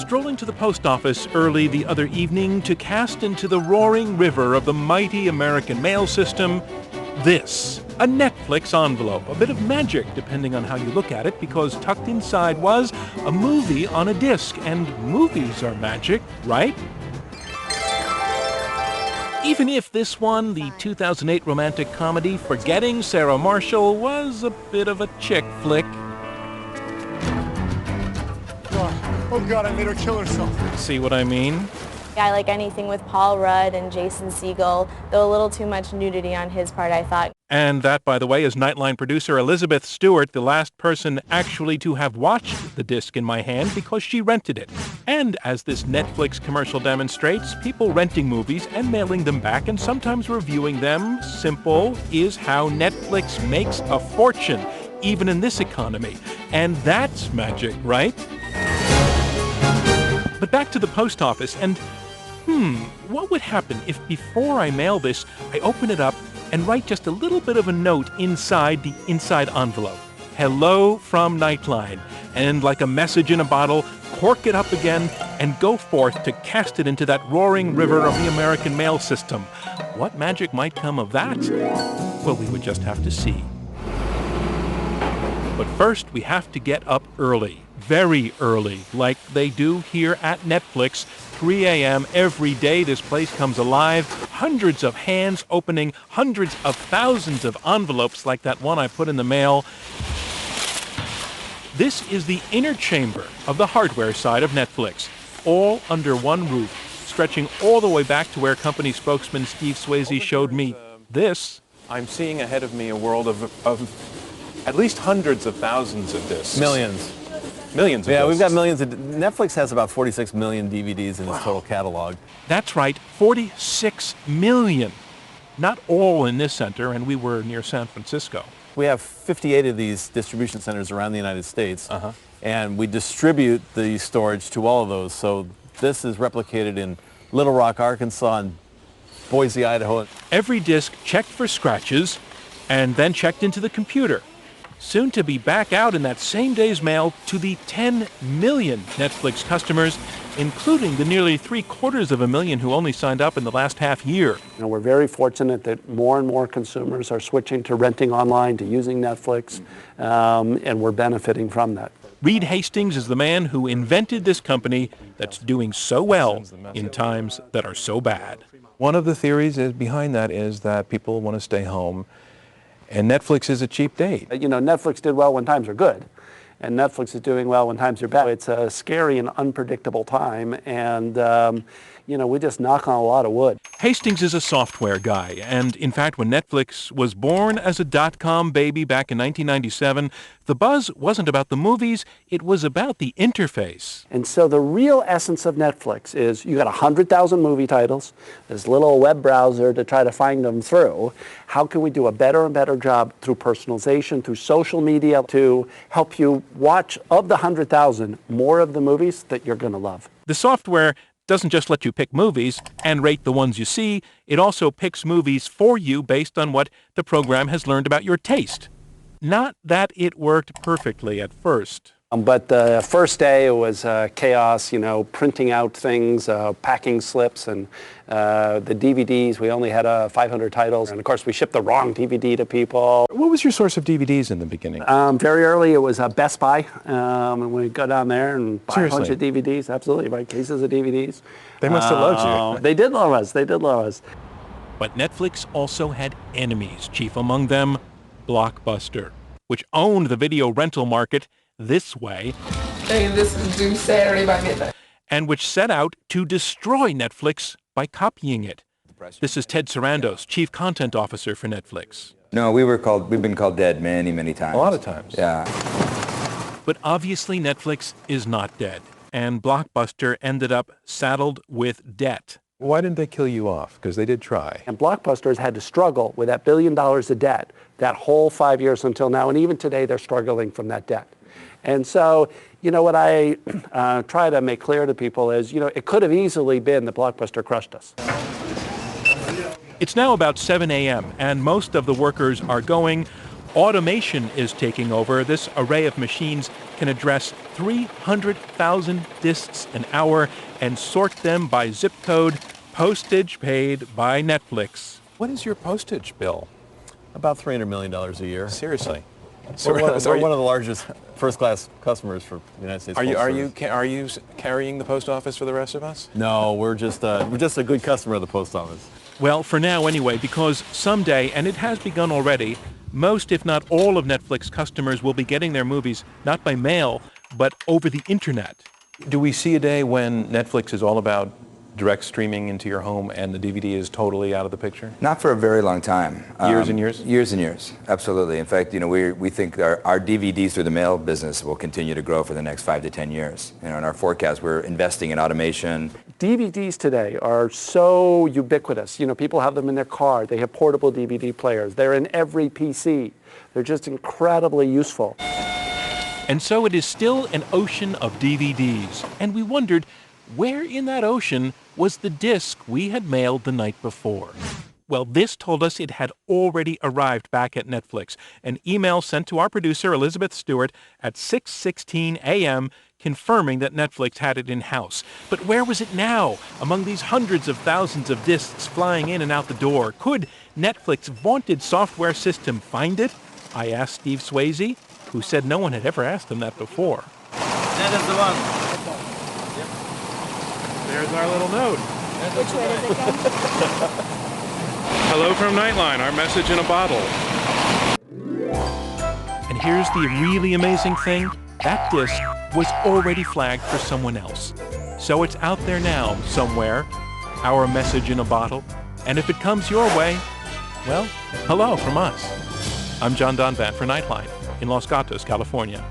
strolling to the post office early the other evening to cast into the roaring river of the mighty American mail system this, a Netflix envelope, a bit of magic depending on how you look at it, because tucked inside was a movie on a disc, and movies are magic, right? Even if this one, the 2008 romantic comedy Forgetting Sarah Marshall, was a bit of a chick flick. Oh God, I made her kill herself. See what I mean? I like anything with Paul Rudd and Jason Segel, though a little too much nudity on his part, I thought. And that, by the way, is Nightline producer Elizabeth Stewart, the last person actually to have watched the disc in my hand because she rented it. And as this Netflix commercial demonstrates, people renting movies and mailing them back and sometimes reviewing them, simple, is how Netflix makes a fortune, even in this economy. And that's magic, right? But back to the post office, and what would happen if before I mail this, I open it up and write just a little bit of a note inside the inside envelope? Hello from Nightline. And like a message in a bottle, cork it up again and go forth to cast it into that roaring river of the American mail system. What magic might come of that? Well, we would just have to see. But first, we have to get up early, very early, like they do here at Netflix. 3 a.m. every day, this place comes alive. Hundreds of hands opening hundreds of thousands of envelopes like that one I put in the mail. This is the inner chamber of the hardware side of Netflix, all under one roof, stretching all the way back to where company spokesman Steve Swayze showed me this. I'm seeing ahead of me a world of at least hundreds of thousands of discs. Millions. Millions of discs. discs. We've got millions of... Netflix has about 46 million DVDs in its total catalog. That's right, 46 million. Not all in this center, and we were near San Francisco. We have 58 of these distribution centers around the United States, and we distribute the storage to all of those. So this is replicated in Little Rock, Arkansas, and Boise, Idaho. Every disc checked for scratches and then checked into the computer, soon to be back out in that same day's mail to the 10 million Netflix customers, including the nearly 750,000 who only signed up in the last half year. You know, we're very fortunate that more and more consumers are switching to renting online, to using Netflix, and we're benefiting from that. Reed Hastings is the man who invented this company that's doing so well in times that are so bad. One of the theories behind that is that people want to stay home, and Netflix is a cheap date. You know, Netflix did well when times are good, and Netflix is doing well when times are bad. It's a scary and unpredictable time, and you know, we just knock on a lot of wood. Hastings is a software guy, and in fact, when Netflix was born as a dot-com baby back in 1997, the buzz wasn't about the movies, it was about the interface. And so the real essence of Netflix is you got 100,000 movie titles, this little web browser to try to find them through. How can we do a better and better job through personalization, through social media, to help you watch, of the 100,000, more of the movies that you're going to love? The software doesn't just let you pick movies and rate the ones you see, it also picks movies for you based on what the program has learned about your taste. Not that it worked perfectly at first. But the first day it was chaos, you know, printing out things, packing slips, and the DVDs, we only had 500 titles. And of course we shipped the wrong DVD to people. What was your source of DVDs in the beginning? Very early it was Best Buy, and we'd go down there and buy a bunch of DVDs, absolutely, buy cases of DVDs. They must have loved you. They did love us, they did love us. But Netflix also had enemies, chief among them Blockbuster, which owned the video rental market this way, hey, this is due Saturday by midnight, and which set out to destroy Netflix by copying it. This is Ted Sarandos, Chief Content Officer for Netflix. No, we've been called dead many times. A lot of times. Yeah. But obviously Netflix is not dead, and Blockbuster ended up saddled with debt. Why didn't they kill you off? Because they did try. And Blockbuster has had to struggle with that $1 billion of debt that whole 5 years until now, and even today they're struggling from that debt. And so, you know, what I try to make clear to people is, you know, it could have easily been that Blockbuster crushed us. It's now about 7 a.m., and most of the workers are going. Automation is taking over. This array of machines can address 300,000 discs an hour and sort them by zip code, postage paid by Netflix. What is your postage bill? About $300 million a year. Seriously. We're one of the largest first-class customers for the United States. Are you Service. carrying the post office for the rest of us? No, we're just a good customer of the post office. Well, for now anyway, because someday, and it has begun already, most, if not all, of Netflix customers will be getting their movies not by mail, but over the internet. Do we see a day when Netflix is all about direct streaming into your home and the DVD is totally out of the picture? Not for a very long time. Years and years? Years and years, absolutely. In fact, we think our DVDs through the mail business will continue to grow for the next 5 to 10 years. In our forecast, we're investing in automation. DVDs today are so ubiquitous. People have them in their car. They have portable DVD players. They're in every PC. They're just incredibly useful. And so it is still an ocean of DVDs, and we wondered, where in that ocean was the disc we had mailed the night before? Well, this told us it had already arrived back at Netflix. An email sent to our producer, Elizabeth Stewart, at 6:16 a.m., confirming that Netflix had it in-house. But where was it now, among these hundreds of thousands of discs flying in and out the door? Could Netflix's vaunted software system find it? I asked Steve Swayze, who said no one had ever asked him that before. That is the one. There's our little note. Which way does it go? Hello from Nightline, our message in a bottle. And here's the really amazing thing. That disc was already flagged for someone else. So it's out there now, somewhere, our message in a bottle. And if it comes your way, well, hello from us. I'm John Donvan for Nightline in Los Gatos, California.